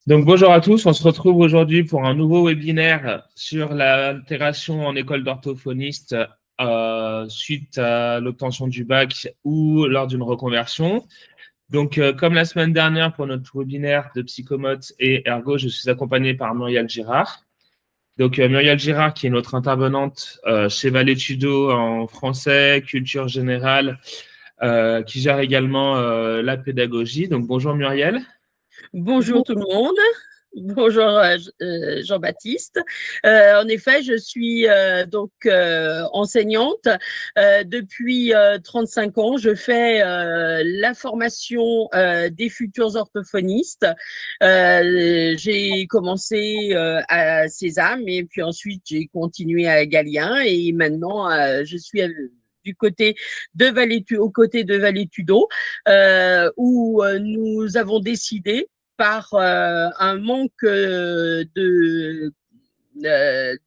Donc bonjour à tous, on se retrouve aujourd'hui pour un nouveau webinaire sur l'intégration en école d'orthophoniste suite à l'obtention du bac ou lors d'une reconversion. Donc comme la semaine dernière pour notre webinaire de psychomote et ergo, je suis accompagné par Muriel Girard. Donc Muriel Girard qui est notre intervenante chez Valétudo en français, culture générale, qui gère également la pédagogie. Donc bonjour Muriel. Bonjour tout le monde. Bonjour Jean-Baptiste. En effet, je suis enseignante. Depuis 35 ans, je fais la formation des futurs orthophonistes. J'ai commencé à Sésame et puis ensuite j'ai continué à Galien et maintenant je suis du côté aux côtés de Valétudo, où nous avons décidé par un manque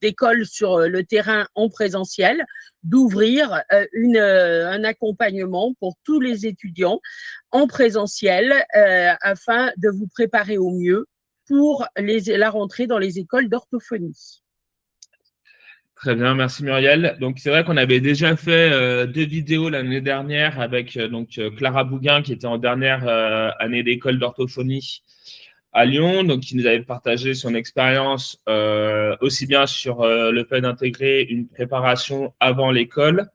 d'écoles sur le terrain en présentiel, d'ouvrir un accompagnement pour tous les étudiants en présentiel afin de vous préparer au mieux pour la rentrée dans les écoles d'orthophonie. Très bien, merci Muriel. Donc c'est vrai qu'on avait déjà fait 2 vidéos l'année dernière avec Clara Bouguin qui était en dernière année d'école d'orthophonie à Lyon, donc qui nous avait partagé son expérience aussi bien sur le fait d'intégrer une préparation avant l'école,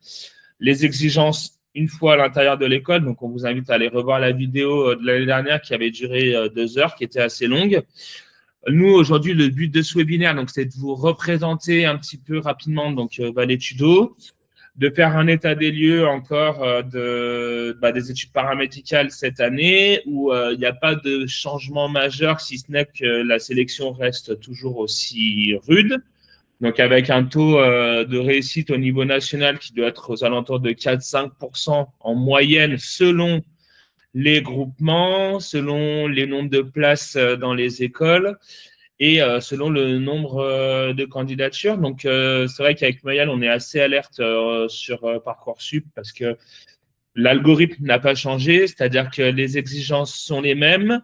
les exigences une fois à l'intérieur de l'école. Donc on vous invite à aller revoir la vidéo de l'année dernière qui avait duré 2 heures, qui était assez longue. Nous, aujourd'hui, le but de ce webinaire, donc, c'est de vous représenter un petit peu rapidement Valétudo, de faire un état des lieux encore des études paramédicales cette année, où il n'y a pas de changement majeur, si ce n'est que la sélection reste toujours aussi rude. Donc, avec un taux de réussite au niveau national qui doit être aux alentours de 4-5% en moyenne selon les groupements, selon les nombres de places dans les écoles et selon le nombre de candidatures. Donc, c'est vrai qu'avec Muriel, on est assez alerte sur Parcoursup parce que l'algorithme n'a pas changé, c'est-à-dire que les exigences sont les mêmes.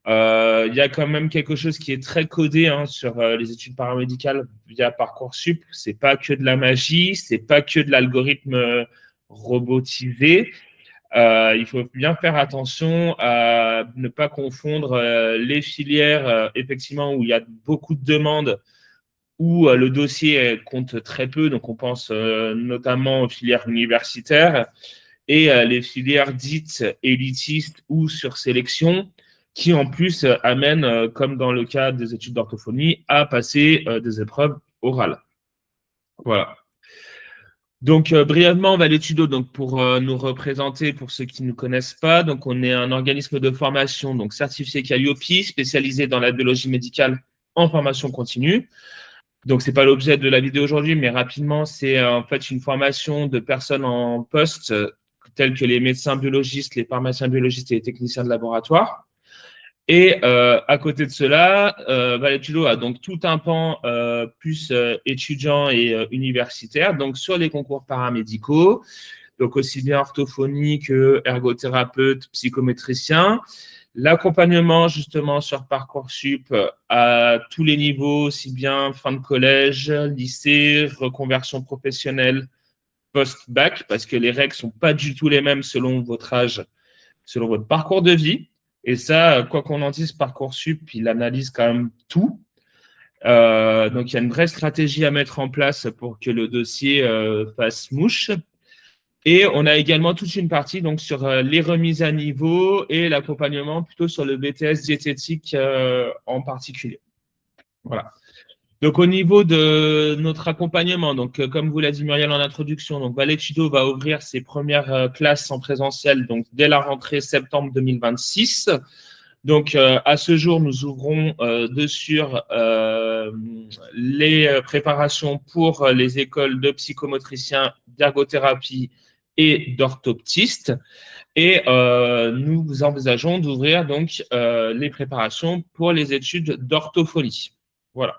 Il y a quand même quelque chose qui est très codé sur les études paramédicales via Parcoursup. C'est pas que de la magie, c'est pas que de l'algorithme robotisé. Il faut bien faire attention à ne pas confondre les filières, effectivement, où il y a beaucoup de demandes, où le dossier compte très peu, donc on pense notamment aux filières universitaires, et les filières dites élitistes ou sur sélection, qui en plus amènent, comme dans le cas des études d'orthophonie, à passer des épreuves orales. Voilà. Donc, brièvement, Valétudo, pour nous représenter, pour ceux qui ne nous connaissent pas, donc on est un organisme de formation certifié Calliope, spécialisé dans la biologie médicale en formation continue. Donc, ce n'est pas l'objet de la vidéo aujourd'hui, mais rapidement, c'est en fait une formation de personnes en poste, telles que les médecins biologistes, les pharmaciens biologistes et les techniciens de laboratoire. Et à côté de cela, Valétudo a donc tout un pan plus étudiant et universitaire, donc sur les concours paramédicaux, donc aussi bien orthophonie que ergothérapeute, psychométricien, l'accompagnement justement sur Parcoursup à tous les niveaux, aussi bien fin de collège, lycée, reconversion professionnelle, post-bac, parce que les règles sont pas du tout les mêmes selon votre âge, selon votre parcours de vie. Et ça, quoi qu'on en dise, Parcoursup, il analyse quand même tout. Donc, il y a une vraie stratégie à mettre en place pour que le dossier fasse mouche. Et on a également toute une partie sur les remises à niveau et l'accompagnement plutôt sur le BTS diététique en particulier. Voilà. Donc, au niveau de notre accompagnement, comme vous l'a dit Muriel en introduction, Valétudo va ouvrir ses premières classes en présentiel dès la rentrée septembre 2026. Donc, à ce jour, nous ouvrons sur les préparations pour les écoles de psychomotriciens, d'ergothérapie et d'orthoptistes. Et nous envisageons d'ouvrir les préparations pour les études d'orthophonie. Voilà.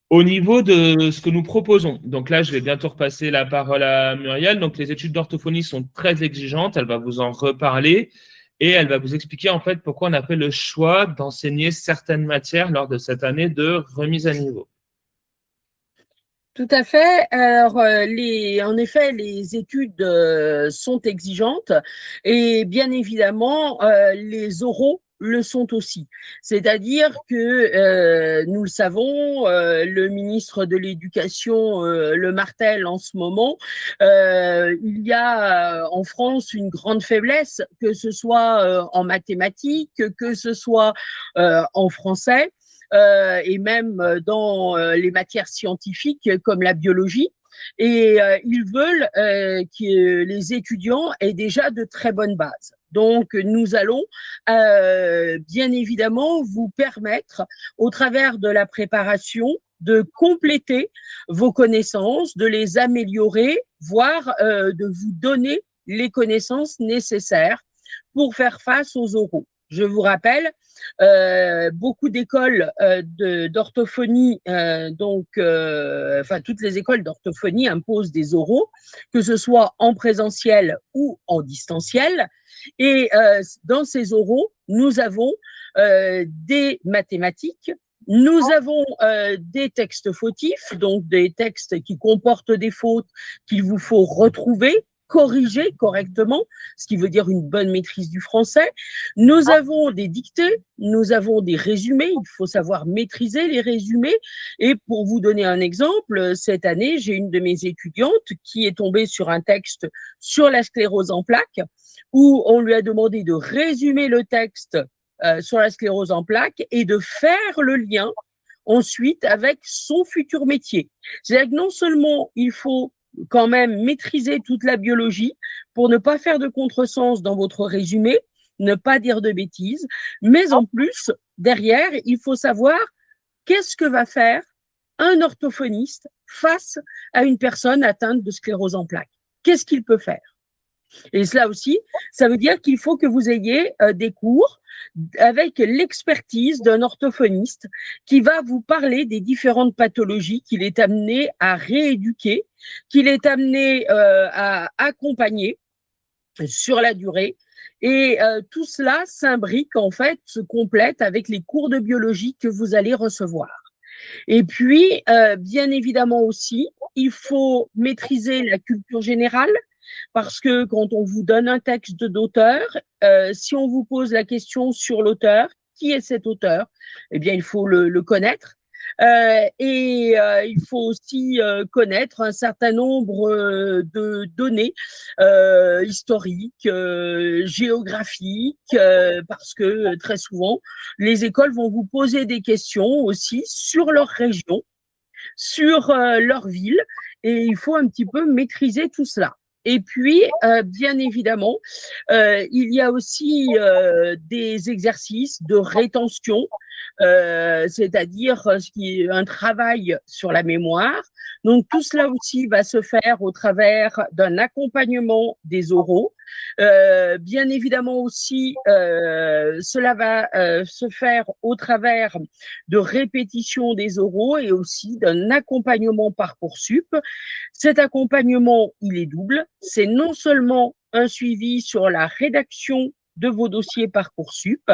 Au niveau de ce que nous proposons, donc là, je vais bientôt repasser la parole à Muriel. Donc, les études d'orthophonie sont très exigeantes, elle va vous en reparler. et elle va vous expliquer en fait pourquoi on a fait le choix d'enseigner certaines matières lors de cette année de remise à niveau. Tout à fait. Alors, en effet, les études sont exigeantes et bien évidemment, les oraux le sont aussi. C'est-à-dire que, nous le savons, le ministre de l'Éducation le martèle en ce moment, il y a en France une grande faiblesse, que ce soit en mathématiques, que ce soit en français. Et même dans les matières scientifiques comme la biologie. Et ils veulent que les étudiants aient déjà de très bonnes bases. Donc, nous allons bien évidemment vous permettre, au travers de la préparation, de compléter vos connaissances, de les améliorer, voire de vous donner les connaissances nécessaires pour faire face aux oraux. Je vous rappelle, beaucoup d'écoles d'orthophonie, enfin toutes les écoles d'orthophonie imposent des oraux, que ce soit en présentiel ou en distanciel. Et dans ces oraux, nous avons des mathématiques, nous avons des textes fautifs, donc des textes qui comportent des fautes qu'il vous faut retrouver, corriger correctement, ce qui veut dire une bonne maîtrise du français. Nous avons des dictées, nous avons des résumés, il faut savoir maîtriser les résumés. Et pour vous donner un exemple, cette année, j'ai une de mes étudiantes qui est tombée sur un texte sur la sclérose en plaques, où on lui a demandé de résumer le texte sur la sclérose en plaques et de faire le lien ensuite avec son futur métier. C'est-à-dire que non seulement il faut quand même maîtriser toute la biologie pour ne pas faire de contresens dans votre résumé, ne pas dire de bêtises, mais en plus, derrière, il faut savoir qu'est-ce que va faire un orthophoniste face à une personne atteinte de sclérose en plaques. Qu'est-ce qu'il peut faire? Et cela aussi, ça veut dire qu'il faut que vous ayez des cours avec l'expertise d'un orthophoniste qui va vous parler des différentes pathologies qu'il est amené à rééduquer, qu'il est amené à accompagner sur la durée. Et tout cela s'imbrique, en fait, se complète avec les cours de biologie que vous allez recevoir. Et puis, bien évidemment aussi, il faut maîtriser la culture générale, parce que quand on vous donne un texte d'auteur, si on vous pose la question sur l'auteur, qui est cet auteur? Eh bien, il faut le connaître. Il faut aussi connaître un certain nombre de données historiques, géographiques, parce que très souvent, les écoles vont vous poser des questions aussi sur leur région, sur leur ville, et il faut un petit peu maîtriser tout cela. Et puis, bien évidemment, il y a aussi des exercices de rétention, c'est-à-dire un travail sur la mémoire. Donc, tout cela aussi va se faire au travers d'un accompagnement des oraux. Bien évidemment aussi, cela va se faire au travers de répétition des oraux et aussi d'un accompagnement Parcoursup. Cet accompagnement, il est double. C'est non seulement un suivi sur la rédaction de vos dossiers Parcoursup,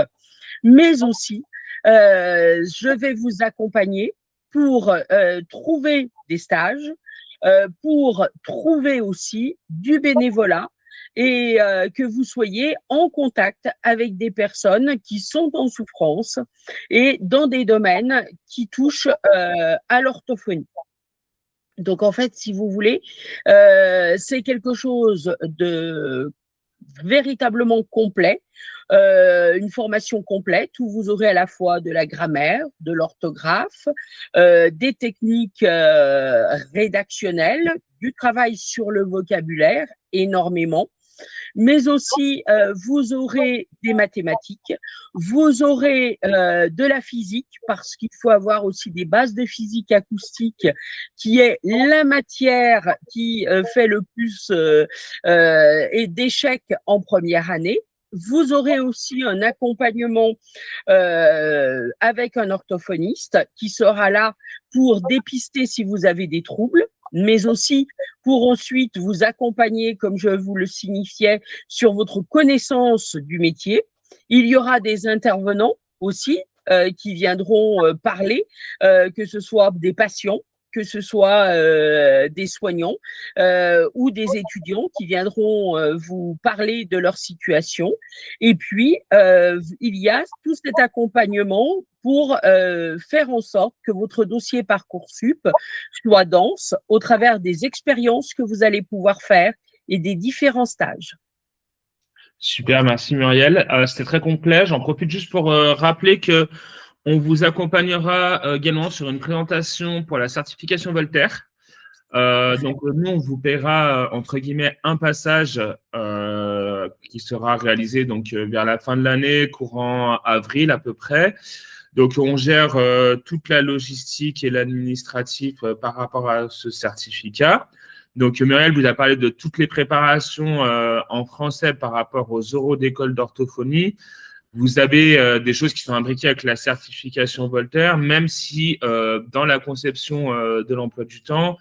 mais aussi je vais vous accompagner pour trouver des stages, pour trouver aussi du bénévolat et que vous soyez en contact avec des personnes qui sont en souffrance et dans des domaines qui touchent à l'orthophonie. Donc, en fait, si vous voulez, c'est quelque chose de véritablement complet, une formation complète où vous aurez à la fois de la grammaire, de l'orthographe, des techniques rédactionnelles, du travail sur le vocabulaire énormément, mais aussi vous aurez des mathématiques, vous aurez de la physique, parce qu'il faut avoir aussi des bases de physique acoustique, qui est la matière qui fait le plus d'échecs en première année. Vous aurez aussi un accompagnement avec un orthophoniste qui sera là pour dépister si vous avez des troubles, mais aussi pour ensuite vous accompagner, comme je vous le signifiais, sur votre connaissance du métier. Il y aura des intervenants aussi qui viendront parler, que ce soit des patients, que ce soit des soignants ou des étudiants qui viendront vous parler de leur situation. Et puis, il y a tout cet accompagnement pour faire en sorte que votre dossier Parcoursup soit dense au travers des expériences que vous allez pouvoir faire et des différents stages. Super, merci Muriel. C'était très complet. J'en profite juste pour rappeler que on vous accompagnera également sur une présentation pour la certification Voltaire. Donc, nous, on vous paiera, entre guillemets, un passage qui sera réalisé donc, vers la fin de l'année, courant avril à peu près. Donc, on gère toute la logistique et l'administratif par rapport à ce certificat. Donc, Muriel vous a parlé de toutes les préparations en français par rapport aux oraux d'école d'orthophonie. Vous avez des choses qui sont imbriquées avec la certification Voltaire, même si dans la conception de l'emploi du temps,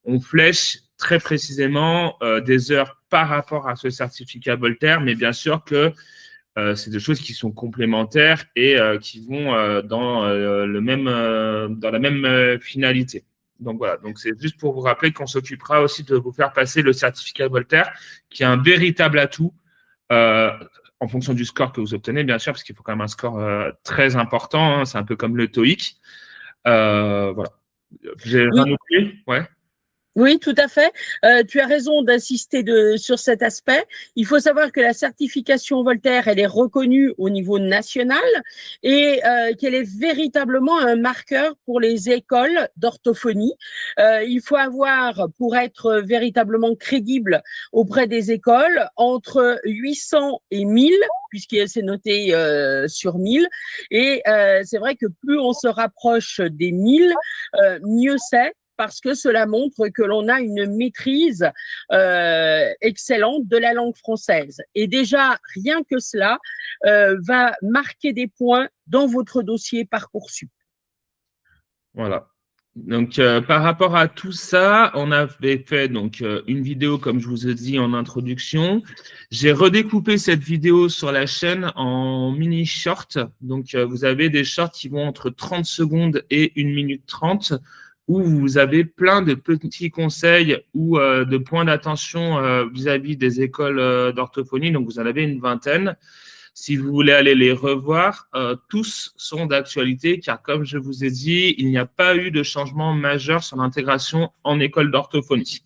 on flèche très précisément des heures par rapport à ce certificat Voltaire, mais bien sûr que c'est des choses qui sont complémentaires et qui vont dans la même finalité. Donc voilà, donc c'est juste pour vous rappeler qu'on s'occupera aussi de vous faire passer le certificat Voltaire, qui est un véritable atout en fonction du score que vous obtenez, bien sûr, parce qu'il faut quand même un score très important. Hein, c'est un peu comme le TOEIC. Voilà. J'ai rien oublié? Ouais. Oui, tout à fait. Tu as raison d'insister sur cet aspect. Il faut savoir que la certification Voltaire, elle est reconnue au niveau national et qu'elle est véritablement un marqueur pour les écoles d'orthophonie. Il faut avoir, pour être véritablement crédible auprès des écoles, entre 800 et 1000, puisque c'est noté sur 1000. Et c'est vrai que plus on se rapproche des 1000, mieux c'est, parce que cela montre que l'on a une maîtrise excellente de la langue française. Et déjà, rien que cela va marquer des points dans votre dossier Parcoursup. Voilà. Donc, par rapport à tout ça, on avait fait donc une vidéo, comme je vous ai dit en introduction. J'ai redécoupé cette vidéo sur la chaîne en mini short. Donc, vous avez des shorts qui vont entre 30 secondes et 1 minute 30, où vous avez plein de petits conseils ou de points d'attention vis-à-vis des écoles d'orthophonie. Donc, vous en avez une vingtaine. Si vous voulez aller les revoir, tous sont d'actualité, car comme je vous ai dit, il n'y a pas eu de changement majeur sur l'intégration en école d'orthophonie.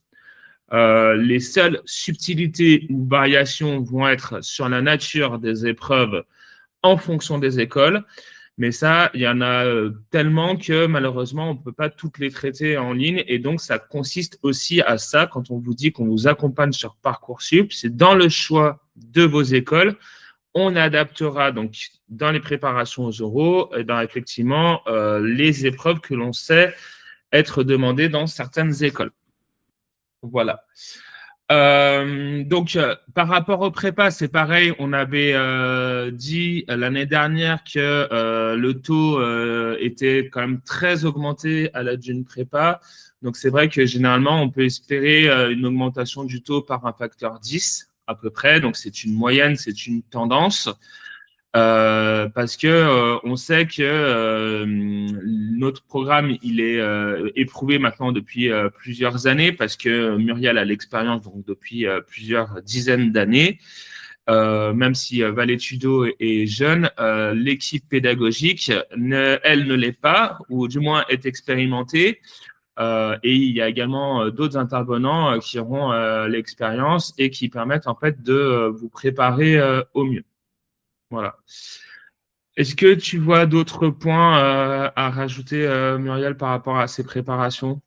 Les seules subtilités ou variations vont être sur la nature des épreuves en fonction des écoles. Mais ça, il y en a tellement que malheureusement, on ne peut pas toutes les traiter en ligne. Et donc, ça consiste aussi à ça, quand on vous dit qu'on vous accompagne sur Parcoursup, c'est dans le choix de vos écoles. On adaptera donc dans les préparations aux oraux, dans effectivement les épreuves que l'on sait être demandées dans certaines écoles. Voilà. Donc, par rapport aux prépas, c'est pareil. On avait dit l'année dernière que le taux était quand même très augmenté à la d'une prépa. Donc, c'est vrai que généralement, on peut espérer une augmentation du taux par un facteur 10 à peu près. Donc, c'est une moyenne, c'est une tendance. Parce que on sait que notre programme il est éprouvé maintenant depuis plusieurs années, parce que Muriel a l'expérience donc depuis plusieurs dizaines d'années. Même si Valetudo est jeune, l'équipe pédagogique, elle ne l'est pas, ou du moins est expérimentée. Et il y a également d'autres intervenants qui auront l'expérience et qui permettent en fait de vous préparer au mieux. Voilà. Est-ce que tu vois d'autres points à rajouter, Muriel, par rapport à ces préparations?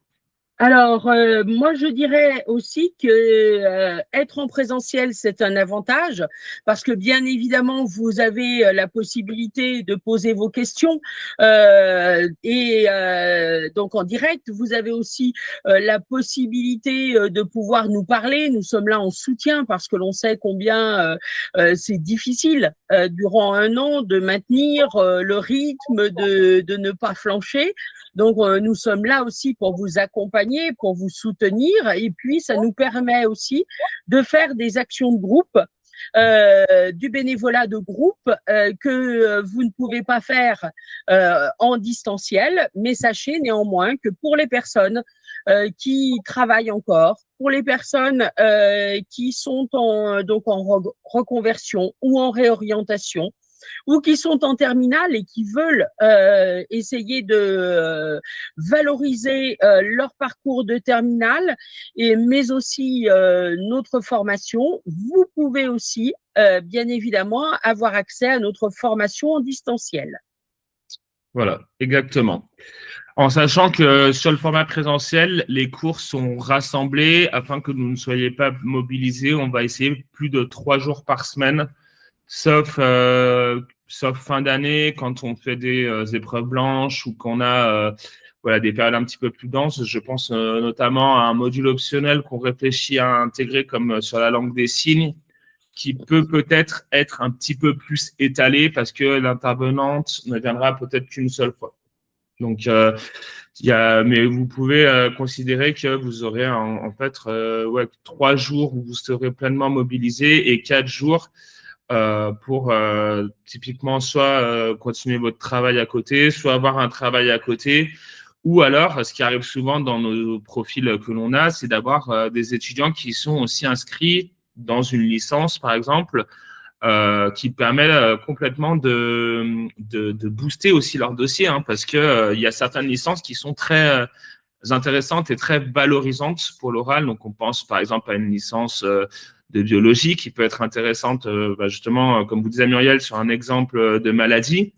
Alors, moi, je dirais aussi que être en présentiel, c'est un avantage parce que bien évidemment, vous avez la possibilité de poser vos questions et donc en direct, vous avez aussi la possibilité de pouvoir nous parler. Nous sommes là en soutien parce que l'on sait combien c'est difficile durant un an de maintenir le rythme, de ne pas flancher. Donc, nous sommes là aussi pour vous accompagner accompagner, pour vous soutenir. Et puis, ça nous permet aussi de faire des actions de groupe, du bénévolat de groupe que vous ne pouvez pas faire en distanciel. Mais sachez néanmoins que pour les personnes qui travaillent encore, pour les personnes qui sont donc en reconversion ou en réorientation, ou qui sont en terminale et qui veulent essayer de valoriser leur parcours de terminale, mais aussi notre formation, vous pouvez aussi, bien évidemment, avoir accès à notre formation en distanciel. Voilà, exactement. En sachant que sur le format présentiel, les cours sont rassemblés afin que vous ne soyez pas mobilisés. On va essayer plus de 3 jours par semaine, sauf fin d'année, quand on fait des épreuves blanches ou qu'on a voilà, des périodes un petit peu plus denses. Je pense notamment à un module optionnel qu'on réfléchit à intégrer comme sur la langue des signes, qui peut-être être un petit peu plus étalé parce que l'intervenante ne viendra peut-être qu'une seule fois. Donc, mais vous pouvez considérer que vous aurez en fait 3 jours où vous serez pleinement mobilisé et 4 jours pour typiquement soit continuer votre travail à côté, soit avoir un travail à côté, ou alors, ce qui arrive souvent dans nos profils que l'on a, c'est d'avoir des étudiants qui sont aussi inscrits dans une licence, par exemple, qui permet complètement de booster aussi leur dossier, hein, parce que il y a certaines licences qui sont très intéressantes et très valorisantes pour l'oral. Donc, on pense par exemple à une licence de biologie qui peut être intéressante, justement, comme vous disiez Muriel, sur un exemple de maladie,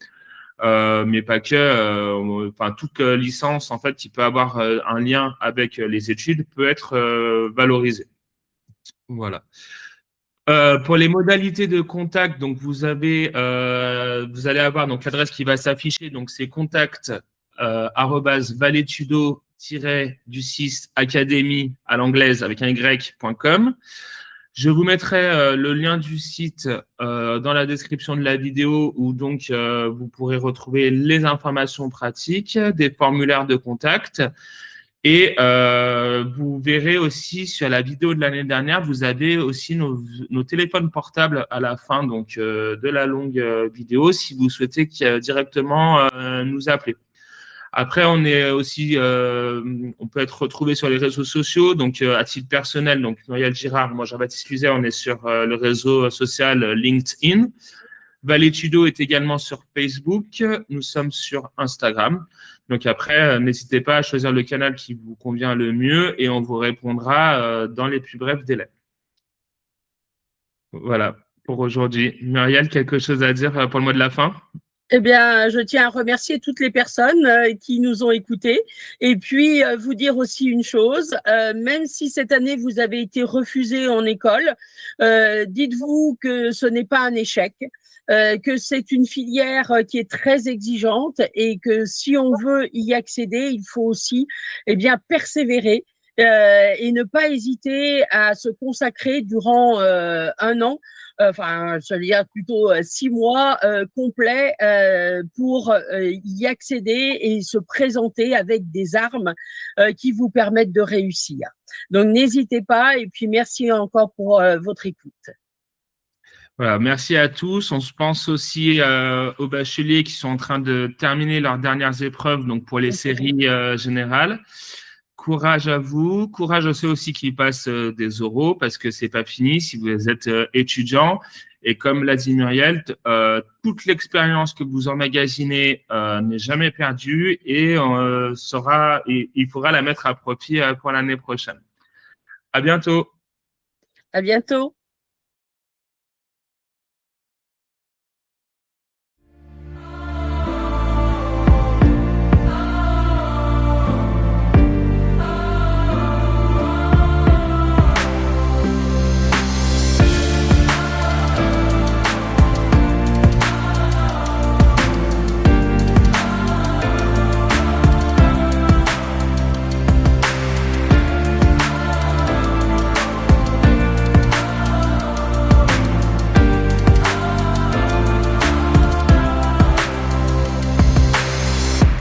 mais pas que. Enfin, toute licence en fait qui peut avoir un lien avec les études peut être valorisée. Voilà. Pour les modalités de contact, donc vous allez avoir donc l'adresse qui va s'afficher, donc c'est contact @valetudo-du6 académie à l'anglaise avec un y.com. Je vous mettrai le lien du site dans la description de la vidéo où donc vous pourrez retrouver les informations pratiques, des formulaires de contact. Et vous verrez aussi sur la vidéo de l'année dernière, vous avez aussi nos téléphones portables à la fin donc, de la longue vidéo si vous souhaitez directement nous appeler. Après, on est aussi, on peut être retrouvé sur les réseaux sociaux. Donc, à titre personnel, donc Muriel Girard, moi Jean-Baptiste Fuzet, on est sur le réseau social LinkedIn. Valetudo est également sur Facebook. Nous sommes sur Instagram. Donc après, n'hésitez pas à choisir le canal qui vous convient le mieux et on vous répondra dans les plus brefs délais. Voilà pour aujourd'hui. Muriel, quelque chose à dire pour le mot de la fin ? Eh bien, je tiens à remercier toutes les personnes qui nous ont écoutés et puis vous dire aussi une chose, même si cette année vous avez été refusé en école, dites-vous que ce n'est pas un échec, que c'est une filière qui est très exigeante et que si on veut y accéder, il faut aussi persévérer et ne pas hésiter à se consacrer durant 1 an. Enfin, je veux dire plutôt 6 mois complets pour y accéder et se présenter avec des armes qui vous permettent de réussir. Donc, n'hésitez pas et puis merci encore pour votre écoute. Voilà, merci à tous. On se pense aussi aux bacheliers qui sont en train de terminer leurs dernières épreuves donc pour les séries générales. Courage à vous. Courage à ceux aussi qui passent des oraux parce que c'est pas fini si vous êtes étudiant. Et comme l'a dit Muriel, toute l'expérience que vous emmagasinez n'est jamais perdue et il faudra la mettre à profit pour l'année prochaine. À bientôt. À bientôt.